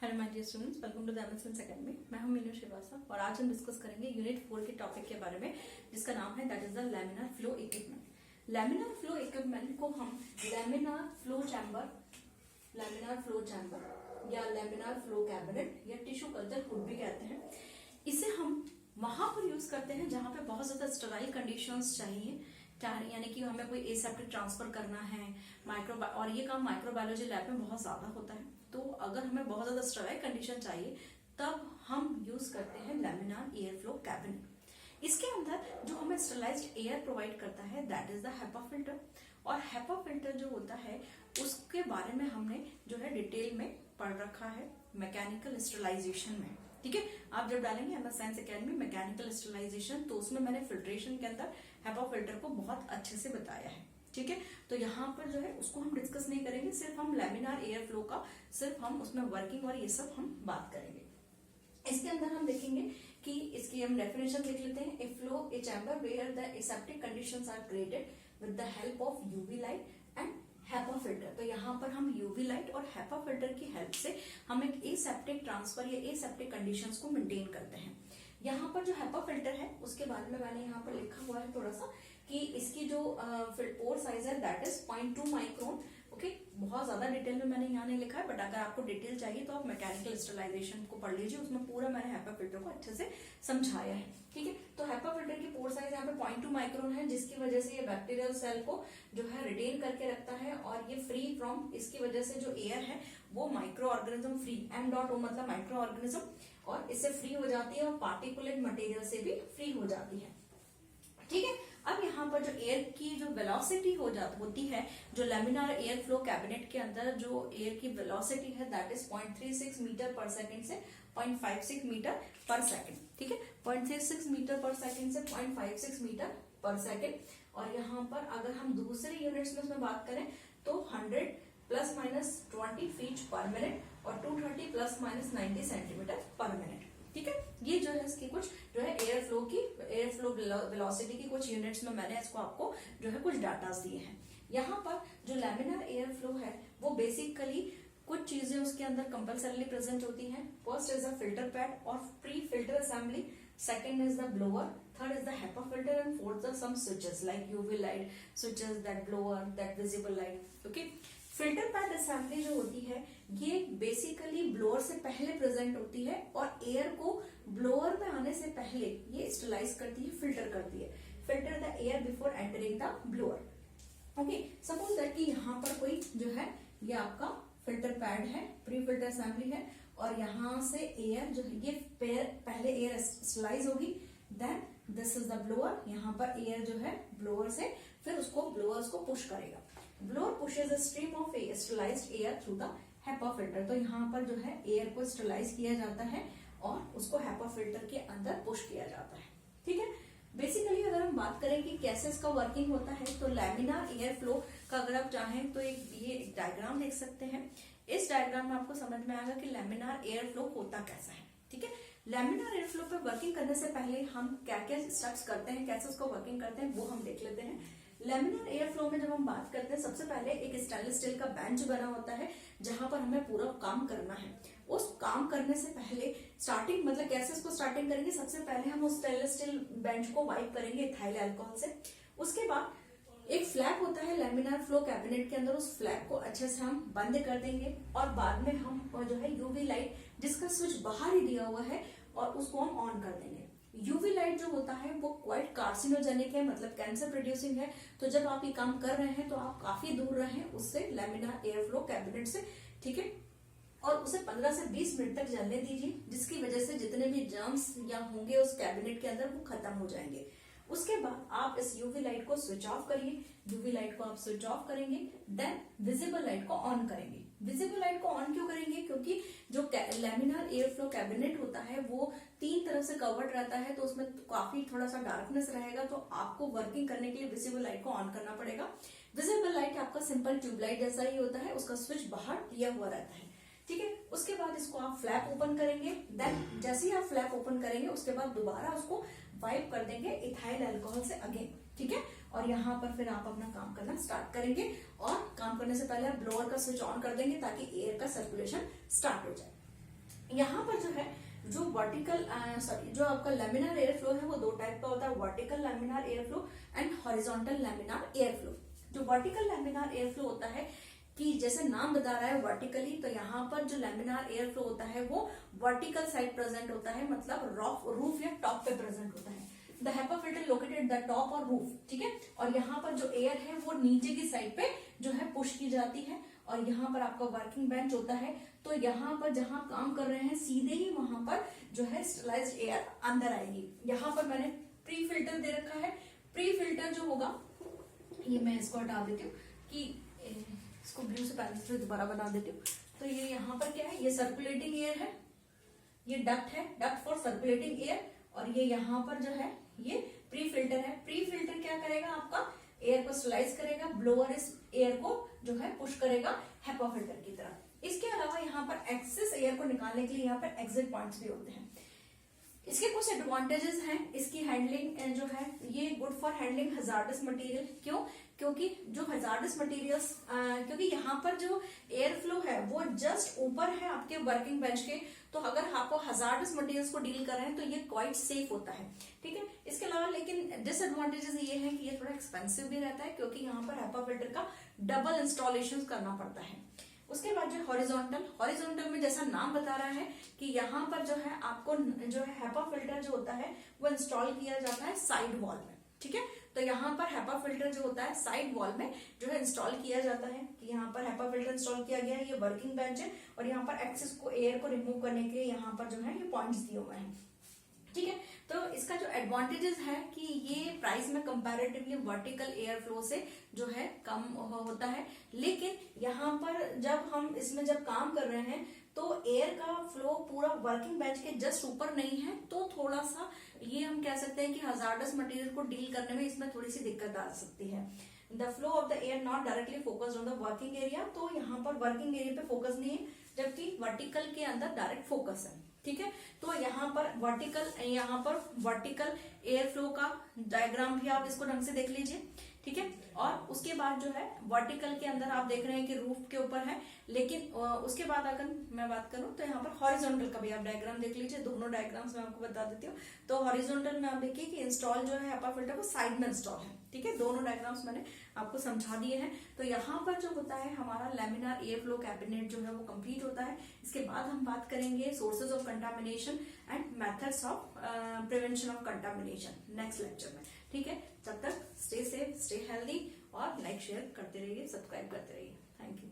Hello my dear students, welcome to the MS academy. मैं हूं मीनू श्रीवास्तव और आज हम डिस्कस करेंगे यूनिट 4 के टॉपिक के बारे में, जिसका नाम है that is the laminar flow equipment. Laminar flow equipment को हम लैमिनार फ्लो चैम्बर या लैमिनार फ्लो कैबिनेट या टिश्यू कल्चर हुड भी कहते हैं। इसे हम वहां पर यूज करते हैं जहां पे बहुत ज्यादा स्टेराइल कंडीशंस चाहिए, यानी कि हमें कोई एसेप्टिक ट्रांसफर करना है और ये काम माइक्रोबायोलॉजी लैब में बहुत ज्यादा होता है। तो अगर हमें बहुत ज्यादा स्टेराइल कंडीशन चाहिए तब हम यूज करते हैं लैमिनार एयर फ्लो कैबिनेट। इसके अंदर जो हमें स्टेरलाइज्ड एयर प्रोवाइड करता है that is the HEPA filter. और HEPA फिल्टर जो होता है उसके बारे में हमने जो है डिटेल में पढ़ रखा है मैकेनिकल स्टेरलाइजेशन में। ठीक है, आप जब डालेंगे MS science academy mechanical sterilisation तो उसमें मैंने फिल्ट्रेशन के अंदर HEPA फिल्टर को बहुत अच्छे से बताया है। ठीक है, तो यहाँ पर जो है उसको हम डिस्कस नहीं करेंगे, सिर्फ हम लैमिनार एयर फ्लो का सिर्फ हम उसमें वर्किंग और ये सब हम बात करेंगे। इसके अंदर हम देखेंगे कि इसकी हम डेफिनेशन देख लेते हैं। A flow a chamber where the aseptic conditions are created with the help of UV light and HEPA filter. तो यहाँ पर हम यूवी लाइट और HEPA फिल्टर की हेल्प से हम एक एसेप्टिक ट्रांसफर या एसेप्टिक कंडीशंस को मेंटेन करते हैं। यहाँ पर जो HEPA फिल्टर है उसके बारे में मैंने यहाँ पर लिखा हुआ है थोड़ा सा कि इसकी जो पोर साइज है दैट इज 0.2 माइक्रोन। ओके, बहुत ज्यादा डिटेल में मैंने यहाँ नहीं लिखा है, बट अगर आपको डिटेल चाहिए तो आप मैकेनिकल स्टेरलाइजेशन को पढ़ लीजिए, उसमें पूरा मैंने HEPA फिल्टर को अच्छे से समझाया है। ठीक है, तो HEPA फिल्टर की पोर साइज यहाँ पे 0.2 माइक्रोन है, जिसकी वजह से ये बैक्टीरियल सेल को जो है रिटेन करके रखता है और ये फ्री फ्रॉम, इसकी वजह से जो एयर है वो माइक्रो ऑर्गेनिज्म फ्री, M.O मतलब माइक्रो ऑर्गेनिज्म, और इससे फ्री हो जाती है और पार्टिकुलेट मटेरियल से भी फ्री हो जाती है। ठीक है, अब यहाँ पर जो एयर की जो वेलोसिटी होती है, जो लैमिनार एयर फ्लो कैबिनेट के अंदर जो एयर की वेलोसिटी है दैट इज 0.36 मीटर पर सेकंड से 0.56 मीटर पर सेकंड। ठीक है, 0.36 मीटर पर सेकंड से 0.56 मीटर पर सेकंड। और यहाँ पर अगर हम दूसरे यूनिट्स में उसमें बात करें तो 100 प्लस माइनस 20 फीट पर मिनट और 230 प्लस माइनस 90 सेंटीमीटर पर मिनट। ठीक है, ये जो है इसकी कुछ जो है एयर फ्लो वेलोसिटी की कुछ यूनिट्स में मैंने इसको आपको जो है कुछ डाटा दिए हैं। यहाँ पर जो लैमिनार एयर फ्लो है वो बेसिकली कुछ चीजें उसके अंदर कंपल्सरीली प्रेजेंट होती हैं। First is the filter pad और pre filter assembly, second is the blower, third is the HEPA filter and fourth the some switches like UV light switches, that blower, that visible light. Okay, filter pad assembly जो होती है ये basically blower से पहले present होती है और air को ब्लोअर में आने से पहले ये स्टेरलाइज करती है, फिल्टर करती है, filter the air before entering the blower. Okay, suppose that कि यहाँ पर कोई जो है ये आपका फिल्टर पैड है, प्री फिल्टर असेंबली है और यहाँ से एयर जो है ये पहले एयर स्टेरलाइज होगी, then this is the blower. यहाँ पर एयर जो है ब्लोअर से फिर ब्लोअर्स को पुश करेगा। Blower pushes a stream of sterilised air through the HEPA filter. तो यहाँ पर जो है एयर को स्टेरलाइज किया जाता है और उसको HEPA फिल्टर के अंदर पुश किया जाता है। ठीक है, बेसिकली अगर हम बात करें कि कैसे इसका वर्किंग होता है तो लैमिनार एयर फ्लो का अगर आप चाहें तो एक डायग्राम देख सकते हैं। इस डायग्राम में आपको समझ में आएगा कि लैमिनार एयर फ्लो होता कैसा है। ठीक है, लैमिनार एयर फ्लो पे वर्किंग करने से पहले हम क्या क्या स्टेप्स करते हैं, कैसे उसको वर्किंग करते हैं वो हम देख लेते हैं। लैमिनार एयर फ्लो में जब हम बात करते हैं सबसे पहले एक स्टेनलेस स्टील का बेंच बना होता है जहां पर हमें पूरा काम करना है। उस काम करने से पहले स्टार्टिंग मतलब कैसे इसको स्टार्टिंग करेंगे, सबसे पहले हम उस स्टेनलेस स्टील बेंच को वाइप करेंगे इथाइल अल्कोहल से। उसके बाद एक फ्लैप होता है लैमिनार फ्लो कैबिनेट के अंदर, उस फ्लैप को अच्छे से हम बंद कर देंगे और बाद में हम जो है यूवी लाइट जिसका स्विच बाहर ही दिया हुआ है और उसको हम ऑन कर देंगे। यूवी लाइट जो होता है वो क्वाइट कार्सिनोजेनिक है, मतलब कैंसर प्रोड्यूसिंग है। तो जब आप ये काम कर रहे हैं तो आप काफी दूर रहें उससे, लैमिनार एयर फ्लो कैबिनेट से। ठीक है, और उसे 15 से 20 मिनट तक जलने दीजिए, जिसकी वजह से जितने भी जर्म्स या होंगे उस कैबिनेट के अंदर वो खत्म हो जाएंगे। उसके बाद आप इस यूवी लाइट को स्विच ऑफ करिए। यूवी लाइट को आप स्विच ऑफ करेंगे, देन विजिबल लाइट को ऑन करेंगे। विजिबल लाइट को ऑन क्यों करेंगे, क्योंकि जो लैमिनार एयर फ्लो कैबिनेट होता है वो 3 तरफ से कवर्ड रहता है तो उसमें काफी थोड़ा सा डार्कनेस रहेगा, तो आपको वर्किंग करने के लिए विजिबल लाइट को ऑन करना पड़ेगा। विजिबल लाइट आपका सिंपल ट्यूबलाइट जैसा ही होता है, उसका स्विच बाहर दिया हुआ रहता है। ठीक है, उसके बाद इसको आप फ्लैप ओपन करेंगे, देन जैसे ही आप फ्लैप ओपन करेंगे उसके बाद दोबारा उसको वाइप कर देंगे इथाइल अल्कोहल से अगेन। ठीक है, और यहाँ पर फिर आप अपना काम करना स्टार्ट करेंगे और काम करने से पहले आप ब्लोअर का स्विच ऑन कर देंगे ताकि एयर का सर्कुलेशन स्टार्ट हो जाए। यहाँ पर जो है जो वर्टिकल जो आपका लेमिनार एयर फ्लो है वो दो टाइप का होता है, vertical laminar air flow and horizontal laminar air flow. जो वर्टिकल लेमिनार एयर फ्लो होता है कि जैसे नाम बता रहा है वर्टिकली, तो यहाँ पर जो लेमिनार एयर फ्लो होता है वो वर्टिकल साइड प्रेजेंट होता है, मतलब रूफ या टॉप पे प्रेजेंट होता है। The HEPA filter located the top और रूफ, ठीक है। और यहाँ पर जो एयर है वो नीचे की साइड पे जो है पुश की जाती है, और यहाँ पर आपका वर्किंग बेंच होता है। तो यहाँ पर जहां काम कर रहे हैं सीधे ही वहां पर जो है स्टरलाइज्ड एयर अंदर आएगी। यहाँ पर मैंने प्री फिल्टर दे रखा है। प्री फिल्टर जो होगा, ये मैं इसको हटा देती हूँ कि इसको ब्लू से पहले से दोबारा बना देती हूँ। तो ये यहाँ पर क्या है, ये सर्कुलेटिंग एयर है, ये डक्ट है, डक्ट फॉर सर्कुलेटिंग एयर, और ये यहाँ पर जो है ये प्री फिल्टर है। प्री फिल्टर क्या करेगा, आपका एयर को स्लाइस करेगा, ब्लोअर इस एयर को जो है पुश करेगा HEPA फिल्टर की तरह। इसके अलावा यहाँ पर एक्सेस एयर को निकालने के लिए यहाँ पर एग्जिट पॉइंट्स भी होते हैं। इसके कुछ एडवांटेजेस हैं। इसकी हैंडलिंग जो है ये good for handling hazardous material. क्यों? क्योंकि जो हजार्डस मटेरियल्स, क्योंकि यहाँ पर जो एयर फ्लो है वो जस्ट ऊपर है आपके वर्किंग बेंच के, तो अगर आपको हजार्डस मटेरियल्स को डील कर रहे हैं तो ये क्वाइट सेफ होता है, ठीक है। इसके अलावा लेकिन डिसएडवांटेजेस ये है कि ये थोड़ा एक्सपेंसिव भी रहता है, क्योंकि यहाँ पर HEPA फिल्टर का डबल इंस्टॉलेशन करना पड़ता है। उसके बाद जो हॉरिजॉन्टल में जैसा नाम बता रहा है कि यहाँ पर जो है आपको जो है HEPA फिल्टर जो होता है वो इंस्टॉल किया जाता है साइड वॉल में, ठीक है। तो यहाँ पर HEPA फिल्टर जो होता है साइड वॉल में जो है इंस्टॉल किया जाता है कि यहाँ पर HEPA फिल्टर इंस्टॉल किया गया है। ये वर्किंग बेंच है, और यहाँ पर एक्सेस को एयर को रिमूव करने के लिए यहाँ पर जो है ये पॉइंट्स दिए हुए हैं, ठीक है। तो इसका जो एडवांटेजेस है कि ये प्राइस में कंपैरेटिवली वर्टिकल एयर फ्लो से जो है कम होता है, लेकिन यहाँ पर जब हम इसमें जब काम कर रहे हैं तो एयर का फ्लो पूरा वर्किंग बेंच के जस्ट ऊपर नहीं है, तो थोड़ा सा ये हम कह सकते हैं कि हजार्डस मटेरियल को डील करने में इसमें थोड़ी सी दिक्कत आ सकती है। The flow of the air not directly focused on the working area, तो यहाँ पर वर्किंग एरिया पे फोकस नहीं है, जबकि वर्टिकल के अंदर डायरेक्ट फोकस है, ठीक है। तो यहाँ पर वर्टिकल एयर फ्लो का डायग्राम भी आप इसको ढंग से देख लीजिए, ठीक है। और उसके बाद जो है वर्टिकल के अंदर आप देख रहे हैं कि रूफ के ऊपर है, लेकिन उसके बाद अगर मैं बात करूं तो यहाँ पर हॉरिजॉन्टल का भी आप डायग्राम देख लीजिए। दोनों डायग्राम्स मैं आपको बता देती हूँ। तो हॉरिजॉन्टल में आप देखिए कि इंस्टॉल जो है HEPA फिल्टर वो साइड में इंस्टॉल है, ठीक है। दोनों डायग्राम्स मैंने आपको समझा दिए हैं। तो यहाँ पर जो होता है हमारा लेमिनार एयर फ्लो कैबिनेट जो है वो कंप्लीट होता है। इसके बाद हम बात करेंगे sources of contamination and methods of prevention of contamination next lecture में, ठीक है। तब तक स्टे सेफ, स्टे हेल्दी, और लाइक शेयर करते रहिए, सब्सक्राइब करते रहिए। Thank you.